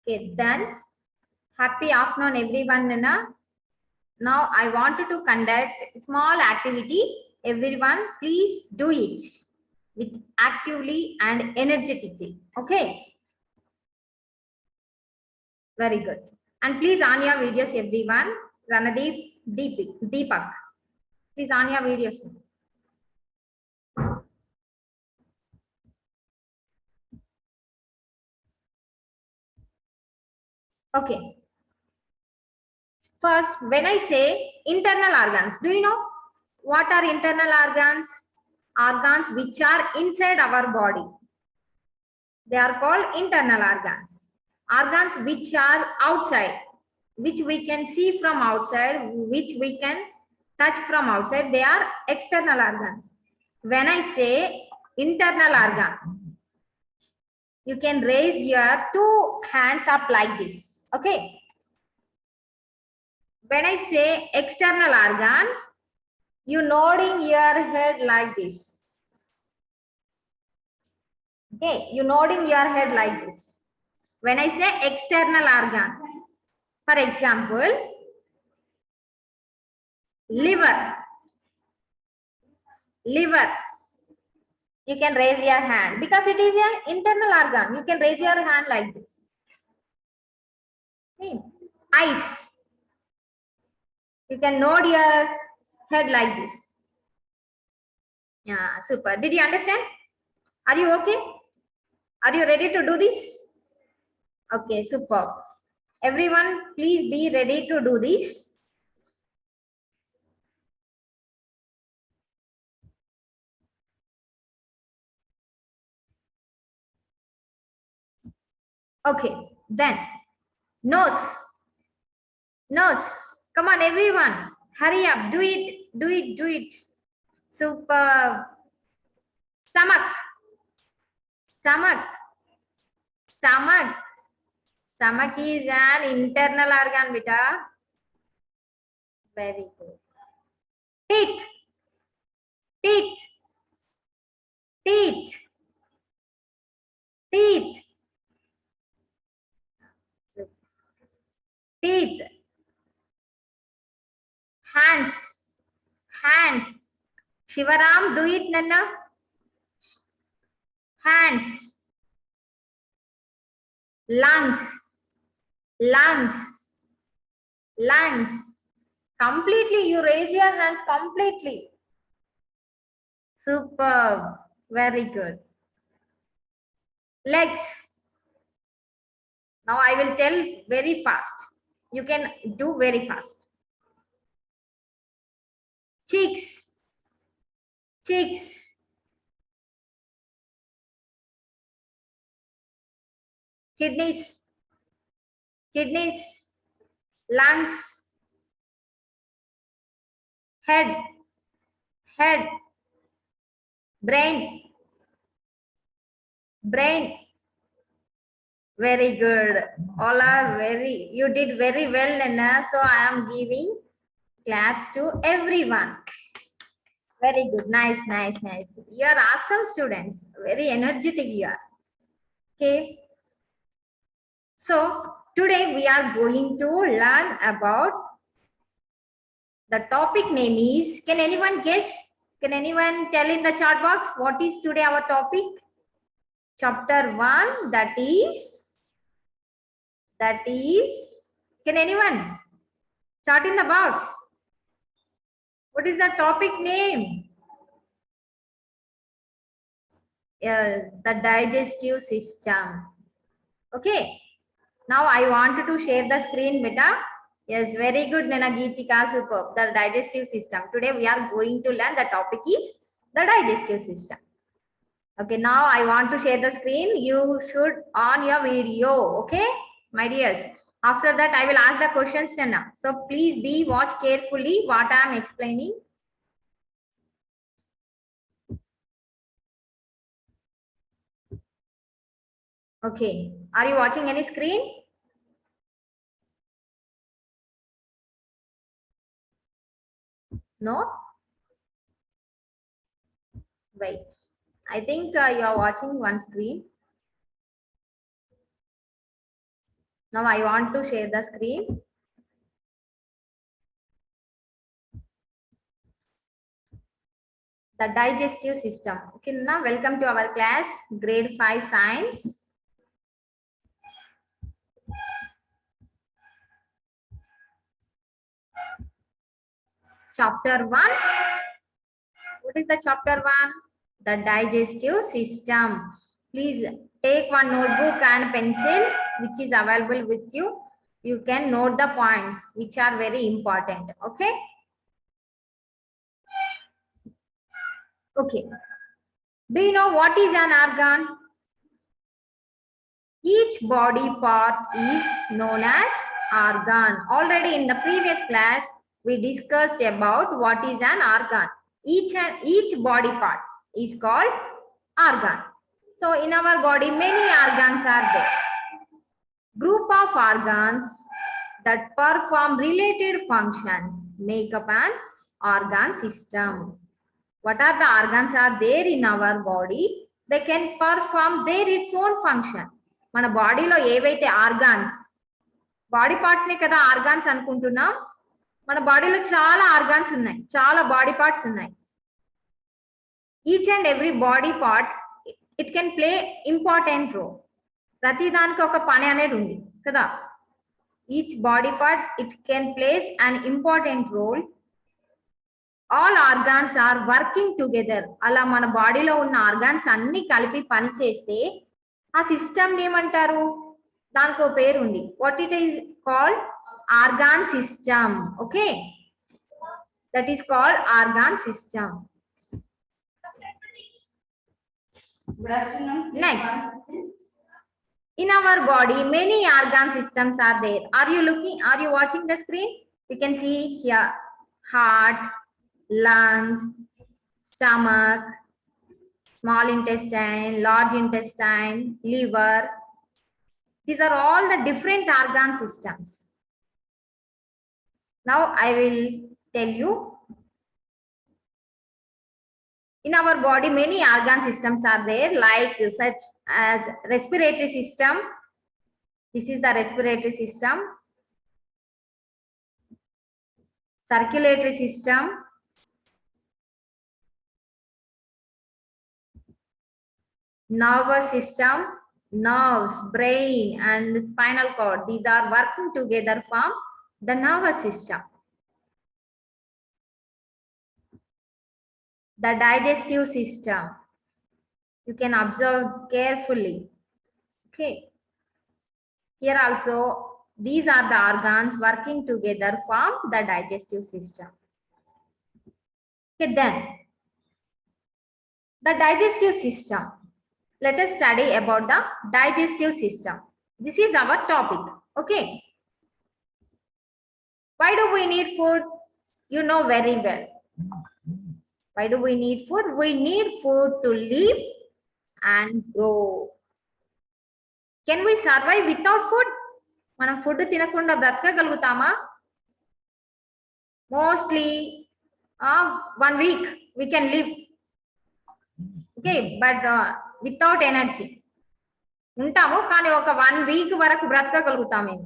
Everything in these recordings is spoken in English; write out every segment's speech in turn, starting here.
Okay, then happy afternoon everyone. Nana. Now I wanted to conduct a small activity. Everyone, please do it with actively and energetically. Okay, very good. And please on your videos, everyone. Ranadeep, Deepak, please on your videos. Okay. First, when I say internal organs, do you know what are internal organs? Organs which are inside our body. They are called internal organs. Organs which are outside, which we can see from outside, which we can touch from outside, they are external organs. When I say internal organ, you can raise your two hands up like this. Okay. When I say external organ, you nodding your head like this. Okay, you nodding your head like this. When I say external organ, for example, liver. Liver. You can raise your hand because it is an internal organ. You can raise your hand like this. Okay. Eyes. You can nod your head like this. Yeah, super. Did you understand? Are you okay? Are you ready to do this? Okay, super. Everyone, please be ready to do this. Okay, then nose. Nose. Come on, everyone. Hurry up. Do it. Do it. Do it. Super. Stomach. Stomach. Stomach. Stomach is an internal organ, beta. Very good. Teeth. Teeth. Teeth. Teeth. Teeth. Hands. Hands. Shivaram, do it, Nana. Hands. Lungs. Lungs. Lungs. Completely, you raise your hands completely. Superb. Very good. Legs. Now I will tell very fast. You can do very fast. Cheeks. Cheeks. Kidneys. Kidneys. Lungs. Head. Head. Brain. Brain. Very good. All are you did very well, Nana. So I am giving claps to everyone. Very good. Nice, nice, nice. You are awesome students. Very energetic you are. Okay. So today we are going to learn about the topic name is, can anyone guess? Can anyone tell in the chat box what is today our topic? Chapter 1, that is, can anyone chat in the box? What is the topic name? The digestive system. Okay. Now I want to share the screen, beta. Yes, very good, Nana Geetika, superb. The digestive system. Today we are going to learn, the topic is the digestive system. Okay, now I want to share the screen. You should on your video, okay, my dears. After that, I will ask the questions, Nana. So please watch carefully what I am explaining. Okay, are you watching any screen? No? Wait, I think you are watching one screen. Now I want to share the screen. The digestive system. Okay, now welcome to our class, grade 5 science. Chapter 1. What is the chapter 1? The digestive system. Please take one notebook and pencil which is available with you. You can note the points which are very important. Okay. Okay. Do you know what is an organ? Each body part is known as organ. Already in the previous class, we discussed about what is an organ. Each body part is called organ. So in our body, many organs are there. Group of organs that perform related functions make up an organ system. What are the organs are there in our body? They can perform its own function. మన బాడీలో ఏవైతే organs body parts నే కదా organs అనుకుంటున్నాం. మన బాడీలో చాలా organs ఉన్నాయి, చాలా బాడీ పార్ట్స్ ఉన్నాయి. Each and every body part it can play important role. ప్రతి దానికి ఒక పని అనేది ఉంది కదా. Each body part it can plays an important role. All organs are working together. అలా మన బాడీలో ఉన్న ఆర్గాన్స్ అన్ని కలిపి పని చేస్తే ఆ సిస్టమ్ ఏమంటారు? దానికి ఒక పేరు ఉంది. What it is called? Organ system. Okay, that is called organ system. Next, in our body many organ systems are there. Are you watching the screen? You can see here heart, lungs, stomach, small intestine, large intestine, liver. These are all the different organ systems. Now I will tell you. In our body many organ systems are there, like such as respiratory system. This is the respiratory system. Circulatory system, nervous system, nerves, brain and spinal cord. These are working together from the nervous system. The digestive system, you can observe carefully. Okay, here also these are the organs working together from the digestive system. Okay, then the digestive system. Let us study about the digestive system. This is our topic. Okay, why do we need food? You know very well. Why do we need food? We need food to live and grow. Can we survive without food? మనం food తినకుండా బ్రతకగలుగుతామా? Mostly 1 week we can live. Okay, but without energy ఉంటాము, కానీ ఒక 1 week వరకు బ్రతకగలుగుతాము.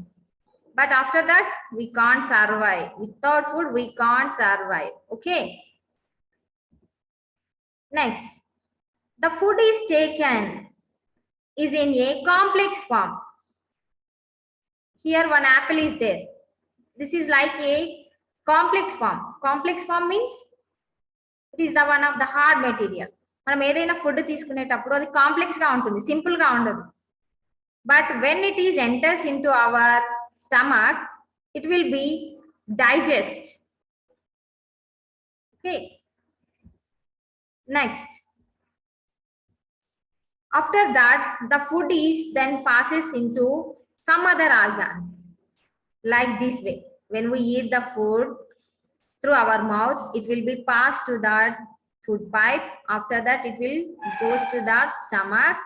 But after that we can't survive. Without food we can't survive. Okay. Next, the food is taken is in a complex form. Here one apple is there. This is like a complex form. Complex form means it is the one of the hard material. మనం ఏదైనా food తీసుకునేటప్పుడు అది complex గా ఉంటుంది, simple గా ఉండదు. But when it is enters into our stomach, it will be digest. Okay. Next, after that the food is then passes into some other organs, like this way. When we eat the food through our mouth, it will be passed to that food pipe. After that it will goes to that stomach.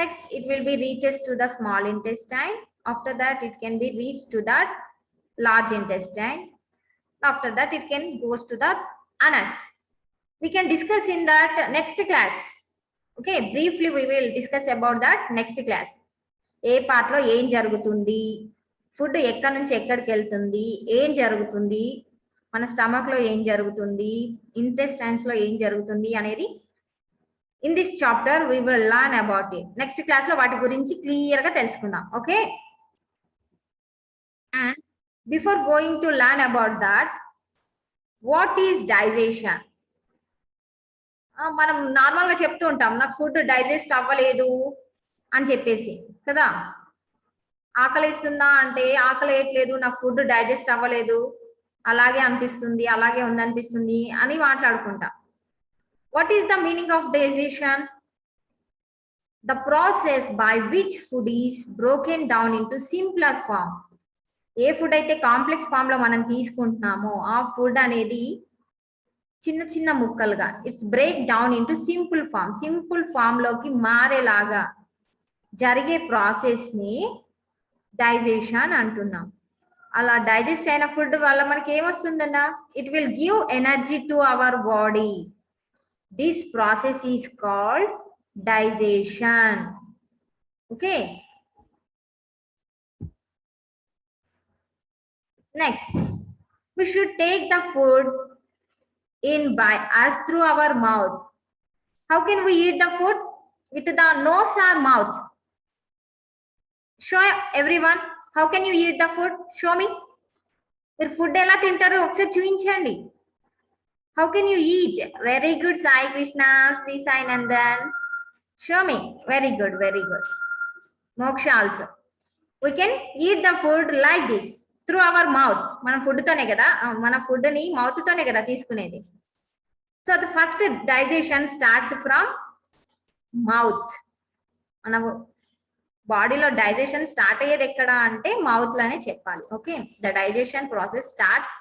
Next it will be reaches to the small intestine. After that it can be reached to that large intestine. After that it can goes to the anus. We can discuss in that next class. Okay, briefly we will discuss about that next class. A part లో ఏం జరుగుతుంది, food ఎక్కడి నుంచి ఎక్కడికి వెళ్తుంది, ఏం జరుగుతుంది, మన స్టమక్ లో ఏం జరుగుతుంది, ఇంటెస్టైన్స్ లో ఏం జరుగుతుంది అనేది in this chapter we will learn about it. Next class లో వాటి గురించి క్లియర్ గా తెలుసుకుందాం. Okay, and before going to learn about that, what is digestion? మనం నార్మల్ గా చెప్తూ ఉంటాం, నాకు ఫుడ్ డైజెస్ట్ అవ్వలేదు అని చెప్పేసి కదా. ఆకలిస్తుందా అంటే ఆకలి వేయట్లేదు, నాకు ఫుడ్ డైజెస్ట్ అవ్వలేదు, అలాగే అనిపిస్తుంది, అలాగే ఉందనిపిస్తుంది అని మాట్లాడుకుంటా. What is the meaning of digestion? The process by which food is broken down into simpler form. ఏ ఫుడ్ అయితే కాంప్లెక్స్ ఫామ్ లో మనం తీసుకుంటున్నామో ఆ ఫుడ్ అనేది చిన్న చిన్న ముక్కలుగా it's break down into simple form, simple form లోకి మారేలాగా జరిగే ప్రాసెస్ ని డైజెషన్ అంటున్నాం. అలా డైజెస్ట్ అయిన ఫుడ్ వల్ల మనకి ఏమొస్తుందన్న, it will give energy to our body. This process is called digestion. Okay, next we should take the food in by us through our mouth. How can we eat the food? With the nose or mouth? Show everyone, how can you eat the food? Show me. మీరు food ఎలా తింటారో ఒకసారి చూపించండి. How can you eat? Very good, Sai Krishna, Sri Sai Nandan. Show me. Very good, very good. Moksha also. We can eat the food like this through our mouth. మనం food తోనే కదా, మన food ని mouth తోనే కదా తీసుకునేది. So the first digestion starts from mouth. మన బాడీలో డైజెషన్ స్టార్ట్ అయ్యేది ఎక్కడ అంటే మౌత్ లోనే చెప్పాలి. Okay, the digestion process starts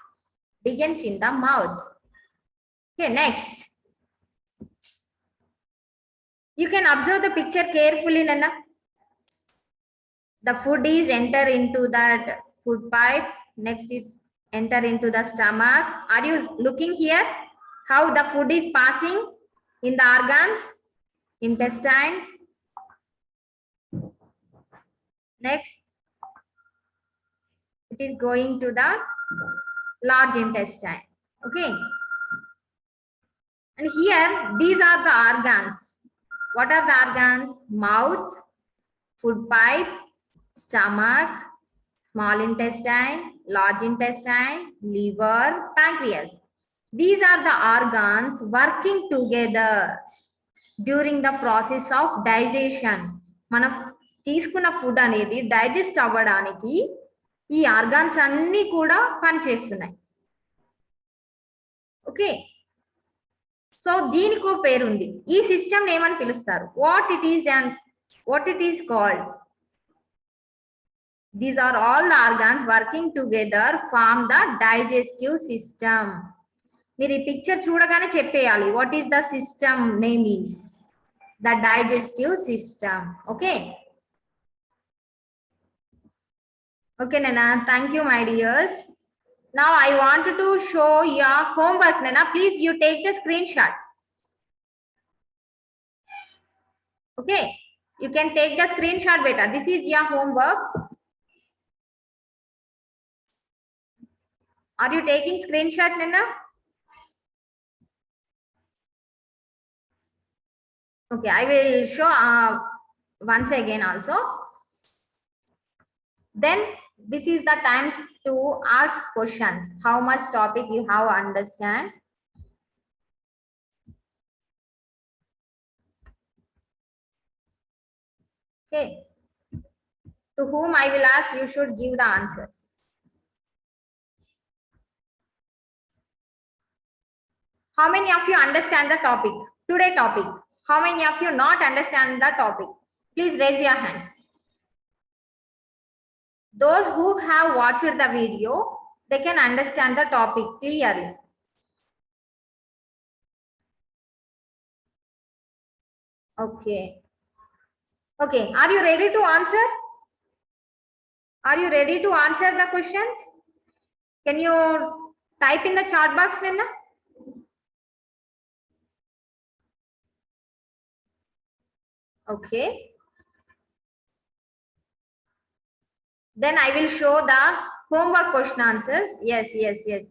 begins in the mouth. Okay, next you can observe the picture carefully, Nana. The food is enter into that food pipe, next it's enter into the stomach. Are you looking here how the food is passing in the organs, intestines? Next it is going to the large intestine. Okay, and here these are the organs. What are the organs? Mouth, food pipe, stomach, small intestine, large intestine, liver, pancreas. These are the organs working together during the process of digestion. మనం తీసుకున్న food అనేది digest అవ్వడానికి ఈ organs అన్ని కూడా పనిచేస్తున్నాయి. Okay, so దీనికో పేరుంది. ఈ సిస్టమ్ ఏమని పిలుస్తారు? What it is called? These are all the organs working together form the digestive system. మీరు ఈ పిక్చర్ చూడగానే చెప్పేయాలి what is the system name is. The digestive system. Okay, okay Nana, thank you my dears. Now I want to show your homework. Nana, please you take the screenshot. Okay, you can take the screenshot beta. This is your homework. Are you taking screenshot, Nana? Okay, I will show once again also. Then this is the time to ask questions. How much topic you have understand? Okay, to whom I will ask, you should give the answers. How many of you understand the topic? Today topic. How many of you not understand the topic? Please raise your hands. Those who have watched the video, they can understand the topic clearly. Okay. Okay, are you ready to answer? Are you ready to answer the questions? Can you type in the chat box, Nana? Okay. Then I will show the homework question answers. Yes, yes, yes.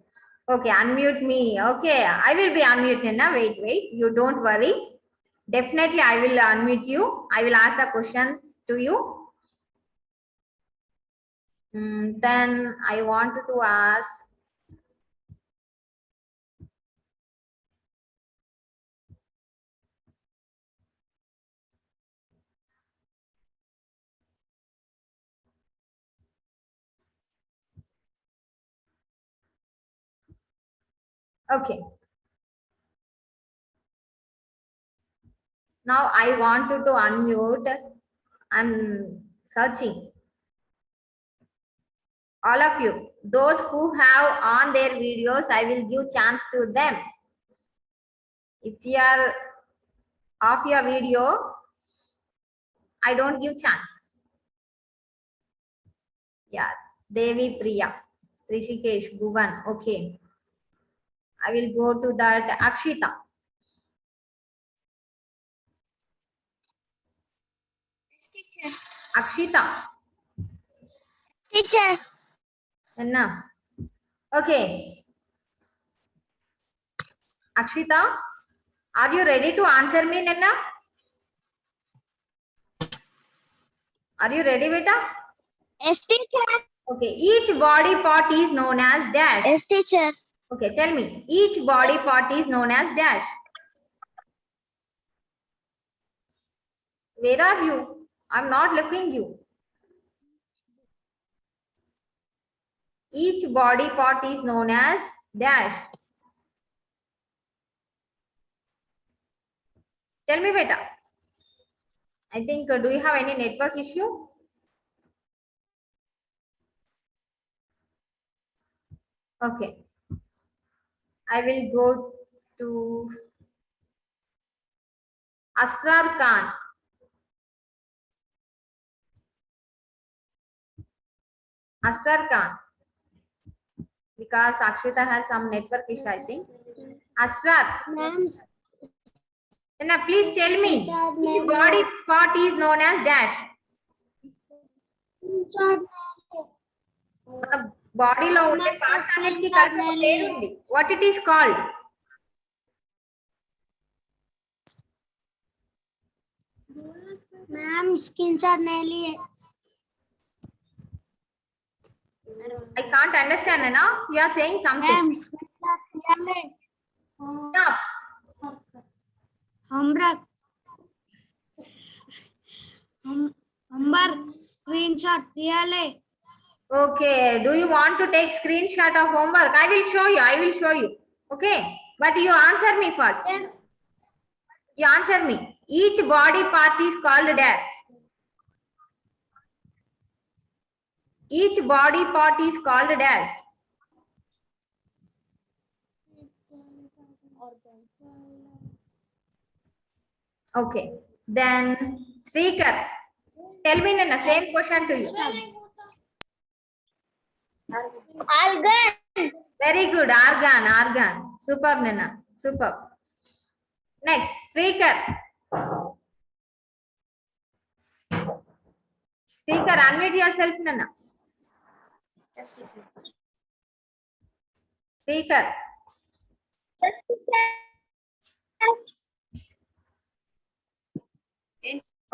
Okay, unmute me. Okay, I will be unmuted now. Wait, wait. You don't worry. Definitely, I will unmute you. I will ask the questions to you. Then I wanted to ask. Okay. Now I wanted to unmute. I'm searching. All of you, those who have on their videos, I will give chance to them. If you are off your video, I don't give chance. Yeah, Devi Priya, Rishikesh, Bhuvan. Okay. I will go to that Akshita. Teacher. Akshita. Teacher. Enna. Okay. Akshita, are you ready to answer me, Nenna? Are you ready, beta? Yes, teacher. Okay. Each body part is known as dash. Yes, teacher. Okay, tell me. Each body part is known as dash. Where are you? I'm not looking you. Each body part is known as dash. Tell me, beta. I think, do you have any network issue? Okay. I will go to Asrar Khan. Asrar Khan. Because Akshita has some network issue, I think. Asrar. Ma'am. Now, please tell me. Which body part is known as dash? Body lo unde parts annitiki kalpi oka పేరు ఉంది. What it is called? Ma'am, screenshot नहीं लिए. I can't understand, Nana. You are saying something. Ma'am, screenshot लिया ले. Enough. Humber screenshot लिया ले. Okay. Do you want to take screenshot of homework? I will show you. I will show you. Okay. But you answer me first. Yes. You answer me. Each body part is called dash. Each body part is called dash. Okay. Then Srikar, tell me Nana, same question to you. Argan. Very good. Argan, argan. Superb, Nana. Superb. Next, Srikar. Srikar, unmute yourself, Nana. Yes, teacher. Srikar.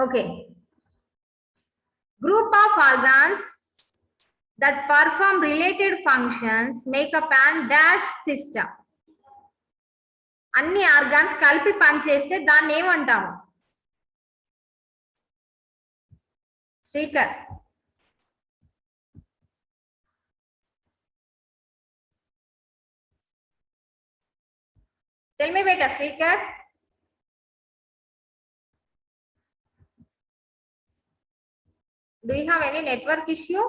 Okay. Group of organs that perform related functions make up an dash system. అన్ని organs కలిపి పనిచేస్తే దాన్ని ఏమంటాము? Srikar. Tell me beta, Srikar. Do you have any network issue?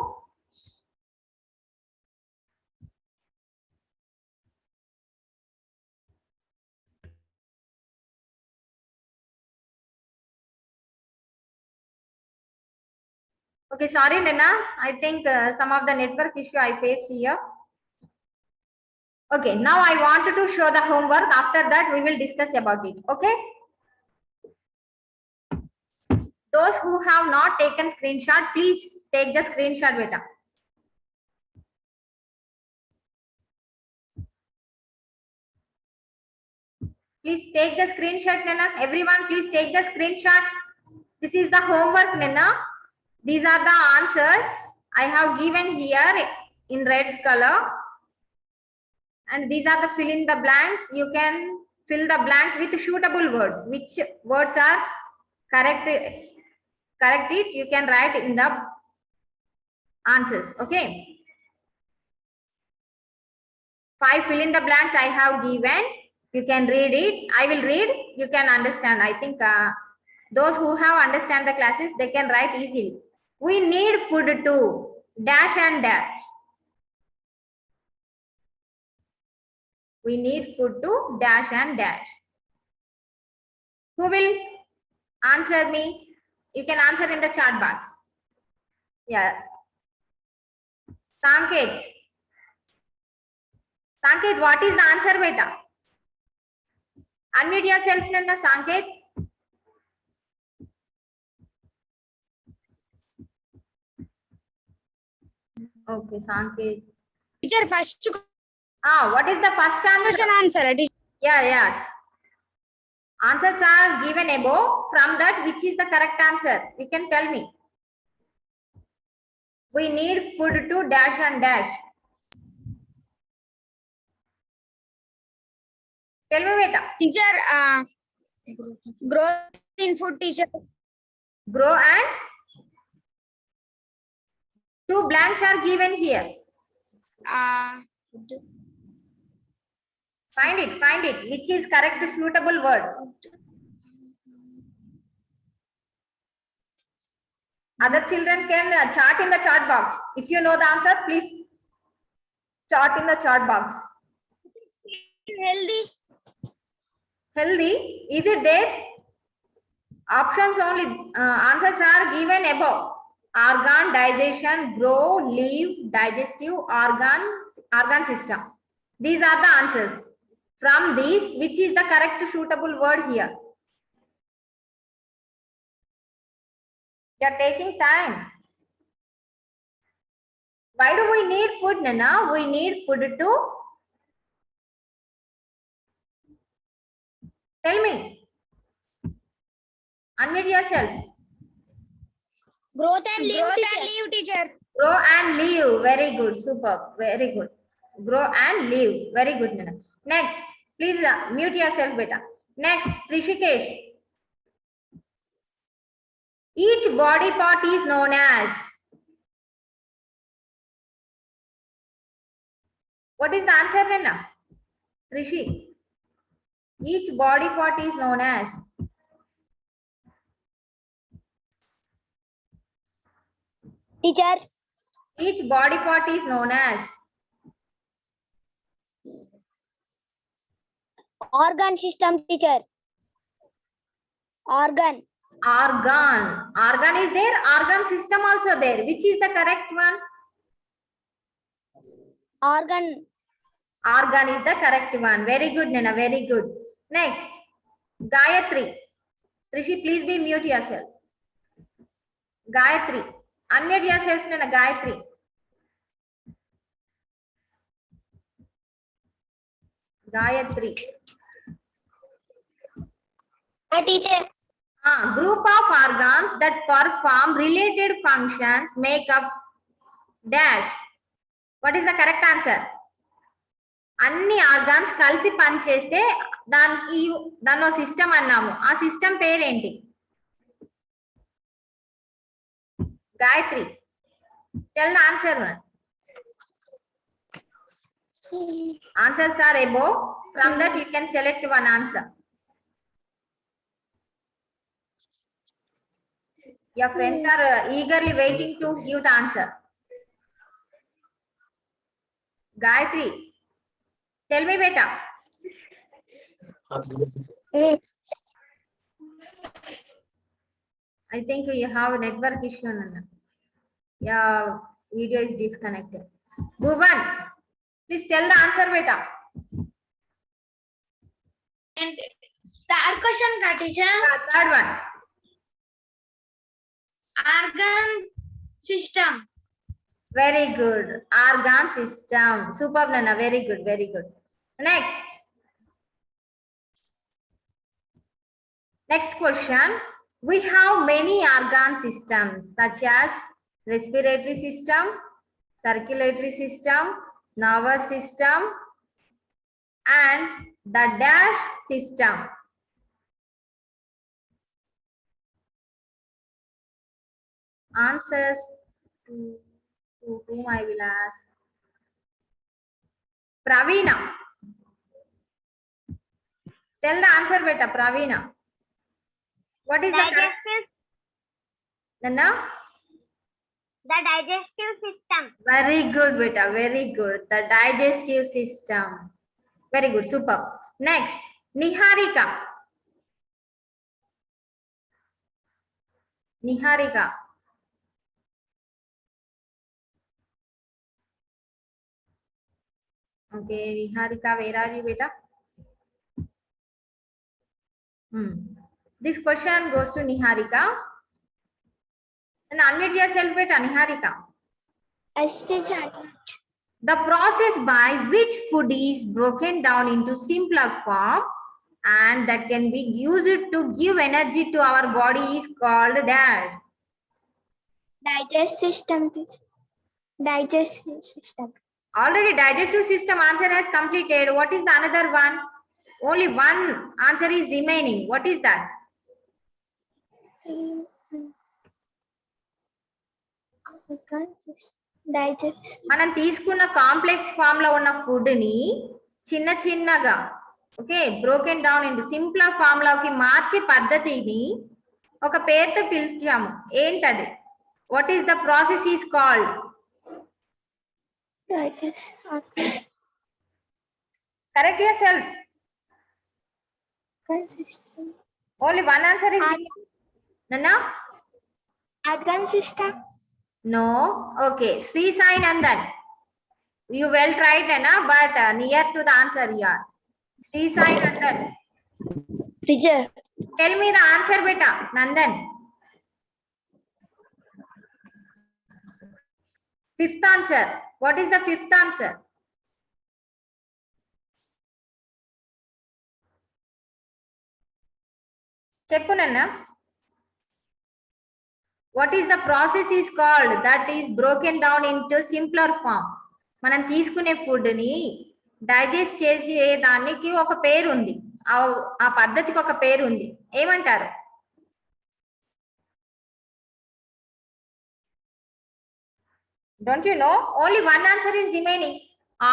Okay, sorry, Nana. I think some of the network issue I faced here. Okay, now I wanted to show the homework. After that, we will discuss about it. Okay. Those who have not taken screenshot, please take the screenshot, beta. Please take the screenshot, Nana. Everyone, please take the screenshot. This is the homework, Nana. These are the answers I have given here in red color. And these are the fill in the blanks. You can fill the blanks with suitable words. Which words are correct? Correct it. You can write in the answers. Okay. 5 fill in the blanks I have given. You can read it. I will read. You can understand. I think those who have understand the classes, they can write easily. We need food to dash and dash. We need food to dash and dash. Who will answer me? You can answer in the chat box. Yeah. Sanket. Sanket, what is the answer, beta? Unmute yourself, Nanda. Sanket. Okay, Sanket. Teacher, first What is the first answer? answer. Yeah. Answers are given above. From that, which is the correct answer? You can tell me. We need food to dash and dash. Tell me, beta. Teacher, growth in food, teacher. Grow and 2 blanks are given here. Find it. Which is correct suitable word? Other children can chart in the chat box. If you know the answer, please chart in the chat box. Healthy. Is it there? Options only. Answers are given above. Organ, digestion, grow, live, digestive, organ system. These are the answers. From these, which is the correct suitable word here? You are taking time. Why do we need food, Nana? We need food to... Tell me. Unmute yourself. Growth and live, teacher. Grow and live. Very good. Super. Very good. Grow and live. Very good, Nana. Next. Please mute yourself, beta. Next, Trishikesh. Each body part is known as... What is the answer, Nana? Trishi. Each body part is known as... Teacher. Each body part is known as... Organ system, teacher. Organ is there. Organ system also there. Which is the correct one? Organ is the correct one. Very good, Nana. Very good. Next, Gayatri. Trishi, please be mute yourself. Gayatri. Unmute yourself, Nana. Gayatri. Gayatri. Teacher. Group of organs that perform related functions make up dash. What is the correct answer? అన్ని organs కలిసి పనిచేస్తే దాన్ని system అన్నాము. ఆ system పేరేంటి? Gayatri, tell the answer. Answers are above. From that you can select one answer. Your friends are eagerly waiting to give the answer. Gayatri, tell me, beta. I think you have a network issue, Nana. Your video is disconnected. Bhuvan, please tell the answer, beta. And third question, teacher. Third one. Organ system. Very good. Organ system. Superb, Nana. Very good. Very good. Next. Next question. We have many organ systems such as respiratory system, circulatory system, nervous system, and the dash system. Answers to whom I will ask. Praveena. Tell the answer, beta. Praveena. What is the correct? Digestive, Nana? the digestive system. Very good, beta. Very good. The digestive system. Very good. Super. Next, Niharika. Niharika. Okay, Niharika, where are you, beta? This question goes to Niharika. And unmute yourself, beta, Niharika. The process by which food is broken down into simpler form and that can be used to give energy to our body is called dash. Digestive system. Digestive system. Already digestive system answer has completed. What is the another one? Only one answer is remaining. What is that? మనం తీసుకున్న complex form లో ఉన్న food ని చిన్న చిన్నగా okay broken down into simpler form లోకి మార్చే పద్ధతిని ఒక పేరుతో పిలిచాము. ఏంటది? What is the process is called? Correct yourself. Only one answer is Nana? Organ system. No. Okay. Sri Sai Nandan. You well tried, Nana, but near to the answer you are. Sri Sai Nandan. Teacher. Tell me the answer, beta. Nandan. Fifth answer. What is the fifth answer? Cheppu Nanna. What is the process is called that is broken down into simpler form? మనం తీసుకునే food ని digest చేసే దానికి ఒక పేరు ఉంది. ఆ పద్ధతికి ఒక పేరు ఉంది. ఏమంటారు? Don't you know? Only one answer is remaining.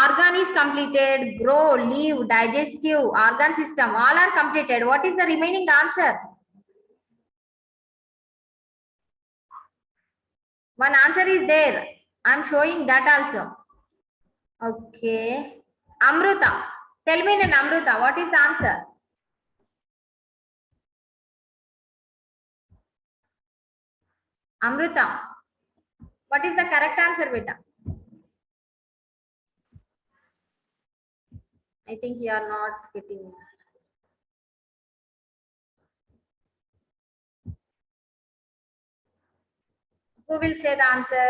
Organ is completed. Grow, live, digestive, organ system, all are completed. What is the remaining answer? One answer is there. I'm showing that also. Okay. Amruta. Tell me then, Amruta, what is the answer? Amruta. What is the correct answer, beta? I think you are not getting. Who will say the answer?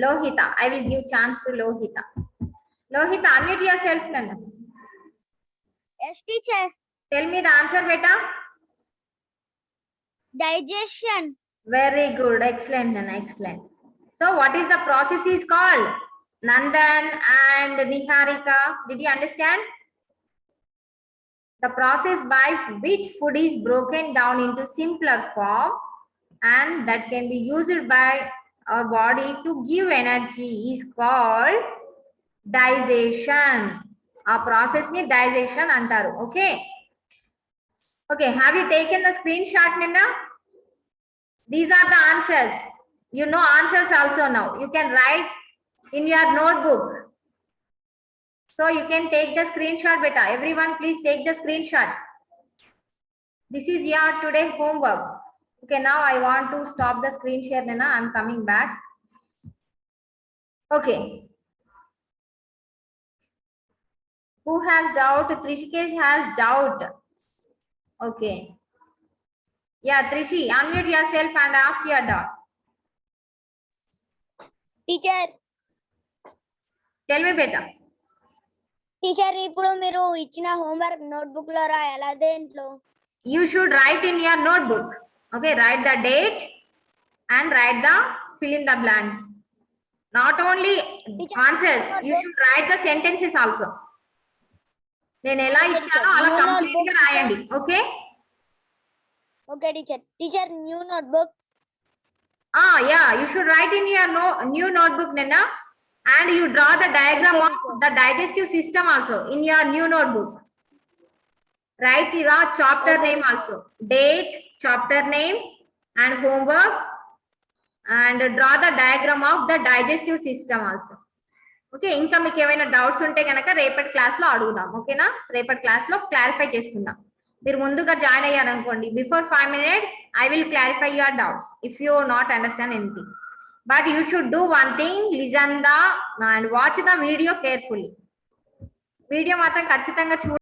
Lohita. I will give chance to Lohita. Lohita, unmute yourself, Nana. Yes, teacher. Tell me the answer, beta. Digestion. Very good. Excellent, Nana. Excellent. So, what is the process is called? Nandan and Niharika. Did you understand? The process by which food is broken down into simpler form and that can be used by our body to give energy is called digestion. Our process ni digestion antaru. Okay. Okay. Have you taken the screenshot, Nina? These are the answers. You know answers also now. You can write in your notebook. So you can take the screenshot, beta. Everyone, please take the screenshot. This is your today's homework. Okay, now I want to stop the screen share, Nana. I'm coming back. Okay. Who has doubt? Trishikesh has doubt. Okay. Yeah, Trishi, unmute yourself and ask your doubt. Teacher. Tell me, beta. Teacher ఇప్పుడు మీరు ఇచ్చిన homework notebook లో రాయాలా దేంట్లో? You should write in your notebook. Okay, write the date and write the fill in the blanks. Not only answers, you should write the sentences also. నేను ఎలా ఇచ్చానో అలా complete గా రాయండి. Okay okay teacher. Teacher new notebook. Yeah, you should write in your new notebook, Nena, and you draw the diagram of the digestive system also in your new notebook. Write your chapter name also, date, chapter name, and homework, and draw the diagram of the digestive system also. Okay ఇంకా మీకు ఏమైనా doubts ఉంటే కనుక రేపటి class లో అడుగుదాం. ఓకేనా, రేపటి క్లాస్ లో క్లారిఫై చేసుకుందాం. మీరు ముందుగా join అయ్యారనుకోండి, before 5 minutes I will clarify your doubts if you not understand anything. But you should do one thing, listen the and watch the video carefully. Video మాత్రం ఖచ్చితంగా